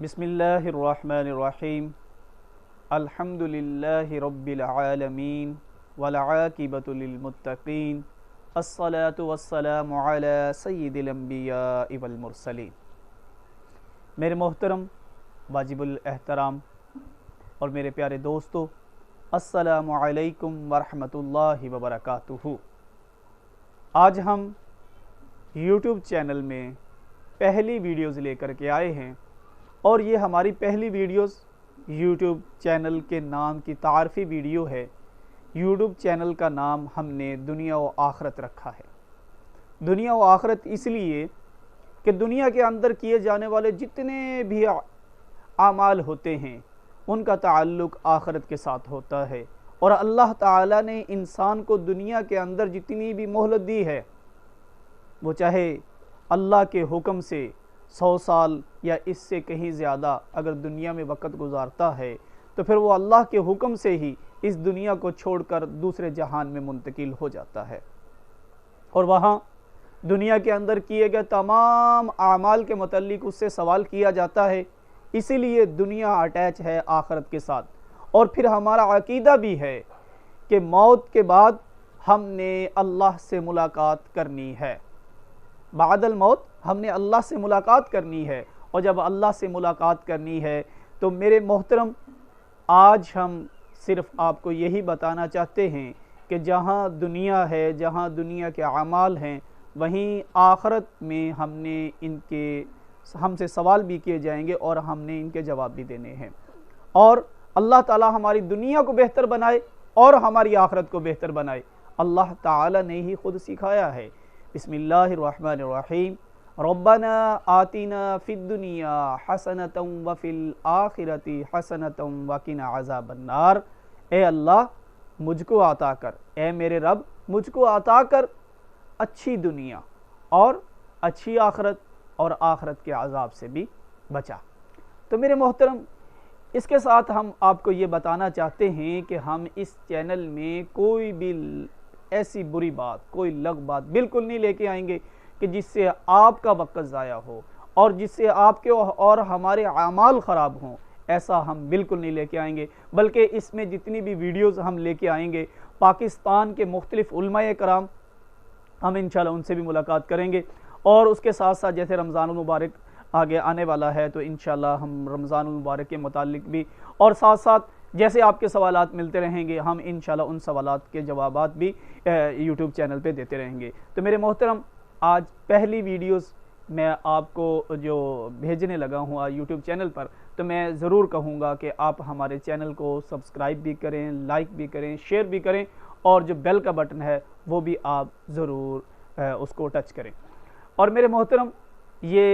बिस्मिल्लाहिर्रहमानिर्रहीम अल्हम्दुलिल्लाहि रब्बिल आलमीन वल आक़िबतु लिल मुत्तक़ीन अस्सलातु वस्सलामु अला सय्यिदिल अंबियाइ वल मुरसलीन। मेरे मोहतरम वाजिबुल एहतराम और मेरे प्यारे दोस्तों, अस्सलामु अलैकुम वरहमतुल्लाहि वबरकातुहू। आज हम YouTube चैनल में पहली वीडियोज़ लेकर के आए हैं और ये हमारी पहली वीडियोज़ YouTube चैनल के नाम की तारफ़ी वीडियो है। YouTube चैनल का नाम हमने दुनिया व आखरत रखा है। दुनिया व आखरत इसलिए कि दुनिया के अंदर किए जाने वाले जितने भी आमाल होते हैं उनका ताल्लुक़ आखरत के साथ होता है। और अल्लाह ताला ने इंसान को दुनिया के अंदर जितनी भी मोहलत दी है, वो चाहे अल्लाह के हुक्म से 100 साल या इससे कहीं ज़्यादा अगर दुनिया में वक़्त गुजारता है तो फिर वो अल्लाह के हुक्म से ही इस दुनिया को छोड़कर दूसरे जहान में मुंतकिल हो जाता है। और वहाँ दुनिया के अंदर किए गए तमाम आमाल के मुतल्लिक़ उससे सवाल किया जाता है। इसीलिए दुनिया अटैच है आखरत के साथ। और फिर हमारा अकीदा भी है कि मौत के बाद हमने अल्लाह से मुलाकात करनी है। बादल मौत हमने अल्लाह से मुलाकात करनी है। और जब अल्लाह से मुलाकात करनी है तो मेरे मोहतरम, आज हम सिर्फ़ आपको यही बताना चाहते हैं कि जहाँ दुनिया है, जहाँ दुनिया के अमाल हैं, वहीं आखरत में हमसे सवाल भी किए जाएंगे और हमने इनके जवाब भी देने हैं। और अल्लाह ताला हमारी दुनिया को बेहतर बनाए और हमारी आखरत को बेहतर बनाए। अल्लाह ताला ने ही खुद सिखाया है। बिस्मिल्लाहिर्रहमानिर्रहीम रब्बना आतिना फिद दुनिया हसनतम व फिल आखिरति हसनतम व किना अज़ाबन्नार। ए अल्लाह, मुझको अता कर, ए मेरे रब, मुझको अता कर अच्छी दुनिया और अच्छी आखरत और आखरत के अज़ाब से भी बचा। तो मेरे मोहतरम, इसके साथ हम आपको ये बताना चाहते हैं कि हम इस चैनल में कोई भी ऐसी बुरी बात, कोई लग बात बिल्कुल नहीं लेके आएंगे कि जिससे आपका वक़्त ज़ाया हो और जिससे आपके और हमारे आमाल ख़राब हों। ऐसा हम बिल्कुल नहीं लेके आएंगे, बल्कि इसमें जितनी भी वीडियोज़ हम लेके आएंगे, पाकिस्तान के मुख्तलिफ़ उलमाए कराम, हम इंशाल्लाह उनसे भी मुलाकात करेंगे। और उसके साथ साथ जैसे रमज़ानुल मुबारक आगे आने वाला है तो इंशाल्लाह हम रमज़ानुल मुबारक के मुतालिक भी, और साथ साथ जैसे आपके सवालात मिलते रहेंगे, हम इंशाल्लाह उन सवालात के जवाबात भी यूट्यूब चैनल पे देते रहेंगे। तो मेरे मोहतरम, आज पहली वीडियोस मैं आपको जो भेजने लगा हूँ यूट्यूब चैनल पर, तो मैं ज़रूर कहूँगा कि आप हमारे चैनल को सब्सक्राइब भी करें, लाइक भी करें, शेयर भी करें, और जो बेल का बटन है वो भी आप ज़रूर उसको टच करें। और मेरे मोहतरम, ये